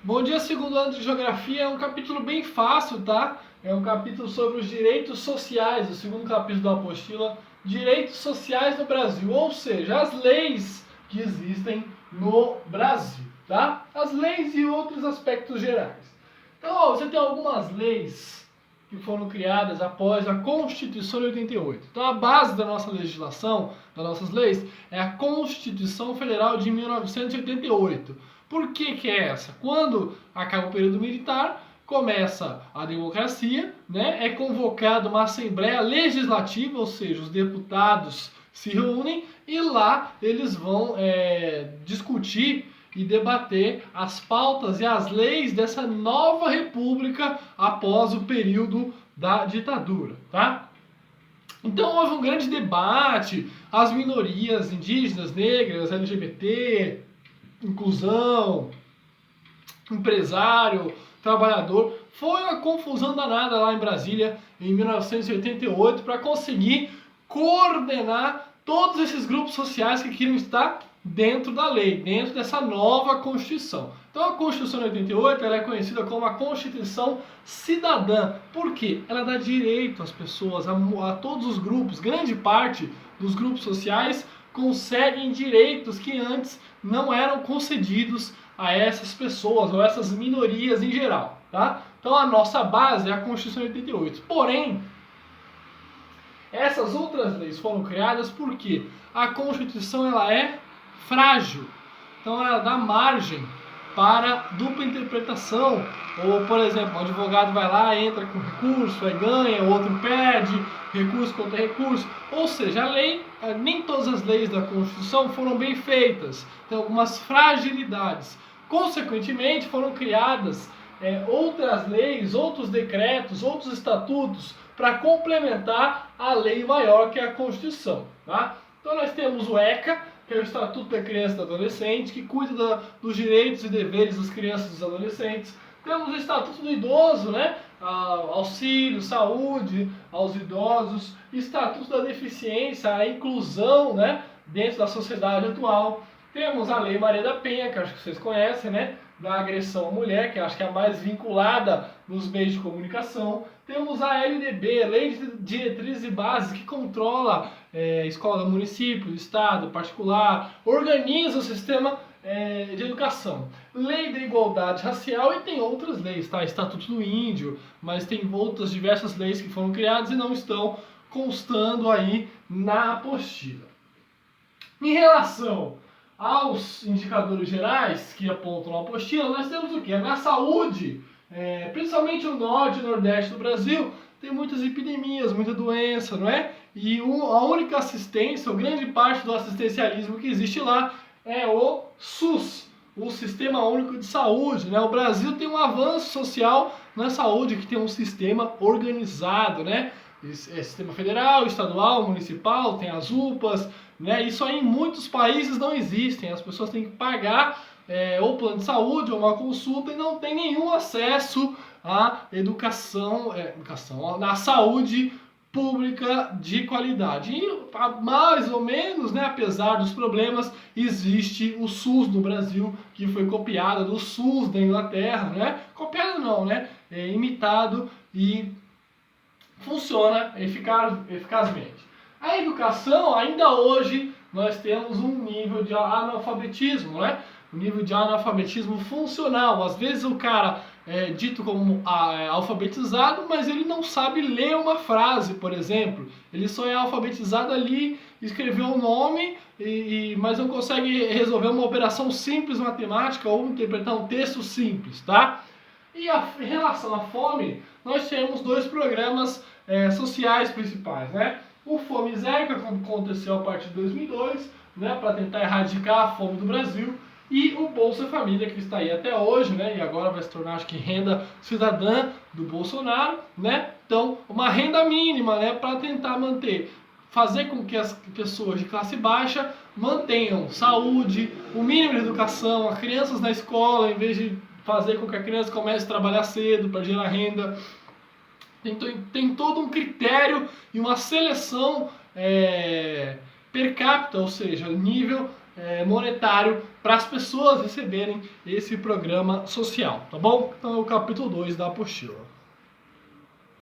Bom dia, segundo ano de Geografia. É um capítulo bem fácil, tá? É um capítulo sobre os direitos sociais, o segundo capítulo da apostila, Direitos Sociais no Brasil, ou seja, as leis que existem no Brasil, tá? As leis e outros aspectos gerais. Então, ó, você tem algumas leis que foram criadas após a Constituição de 88. Então, a base da nossa legislação, das nossas leis, é a Constituição Federal de 1988. Por que é essa? Quando acaba o período militar, começa a democracia, né? É convocada uma Assembleia Legislativa, ou seja, os deputados se reúnem e lá eles vão discutir e debater as pautas e as leis dessa nova república após o período da ditadura, tá? Então houve um grande debate, as minorias indígenas, negras, LGBT, inclusão, empresário, trabalhador. Foi uma confusão danada lá em Brasília em 1988 para conseguir coordenar todos esses grupos sociais que queriam estar dentro da lei, dentro dessa nova Constituição. Então a Constituição de 88 ela é conhecida como a Constituição Cidadã. Por quê? Ela dá direito às pessoas, a todos os grupos, grande parte dos grupos sociais conseguem direitos que antes não eram concedidos a essas pessoas ou essas minorias em geral, tá? Então a nossa base é a Constituição de 88. Porém, essas outras leis foram criadas porque a Constituição ela é frágil. Então ela dá margem para dupla interpretação. Ou, por exemplo, o advogado vai lá, entra com recurso, aí ganha, o outro perde, recurso contra recurso. Ou seja, a lei, nem todas as leis da Constituição foram bem feitas. Tem algumas fragilidades. Consequentemente, foram criadas outras leis, outros decretos, outros estatutos para complementar a lei maior que é a Constituição. Tá? Então nós temos o ECA, que é o Estatuto da Criança e do Adolescente, que cuida dos direitos e deveres das crianças e dos adolescentes. Temos o Estatuto do Idoso, né? Auxílio, saúde aos idosos. Estatuto da Deficiência, a inclusão, né? Dentro da sociedade atual. Temos a Lei Maria da Penha, que acho que vocês conhecem, né? Da agressão à mulher, que acho que é a mais vinculada nos meios de comunicação. Temos a LDB, Lei de Diretrizes e Bases, que controla escola do município, do estado, particular, organiza o sistema de educação. Lei da Igualdade Racial e tem outras leis, tá? Estatuto do Índio, mas tem outras diversas leis que foram criadas e não estão constando aí na apostila. Em relação aos indicadores gerais que apontam na apostila, nós temos o quê? Na saúde, principalmente no norte e nordeste do Brasil, tem muitas epidemias, muita doença, não é? E a única assistência, ou grande parte do assistencialismo que existe lá é o SUS, o Sistema Único de Saúde, né? O Brasil tem um avanço social na saúde, que tem um sistema organizado, né? Sistema federal, estadual, municipal, tem as UPAs, né? Isso aí em muitos países não existem. As pessoas têm que pagar ou plano de saúde ou uma consulta e não tem nenhum acesso à educação, à saúde pública de qualidade. E mais ou menos, né, apesar dos problemas, existe o SUS no Brasil, que foi copiado do SUS da Inglaterra, né? Copiado não, né? Imitado e funciona eficazmente. A educação, ainda hoje, nós temos um nível de analfabetismo, né? Um nível de analfabetismo funcional. Às vezes o cara é dito como alfabetizado, mas ele não sabe ler uma frase, por exemplo. Ele só é alfabetizado ali, escreveu um nome, mas não consegue resolver uma operação simples matemática ou interpretar um texto simples, tá? E em relação à fome, nós temos dois programas sociais principais, né? O Fome Zero, que aconteceu a partir de 2002, né, para tentar erradicar a fome do Brasil, e o Bolsa Família, que está aí até hoje, né, e agora vai se tornar, acho que, renda cidadã do Bolsonaro, né? Então, uma renda mínima, né, para tentar fazer com que as pessoas de classe baixa mantenham saúde, o mínimo de educação, as crianças na escola, em vez de fazer com que a criança comece a trabalhar cedo para gerar renda. Tem todo um critério e uma seleção per capita, ou seja, nível monetário para as pessoas receberem esse programa social, tá bom? Então é o capítulo 2 da apostila.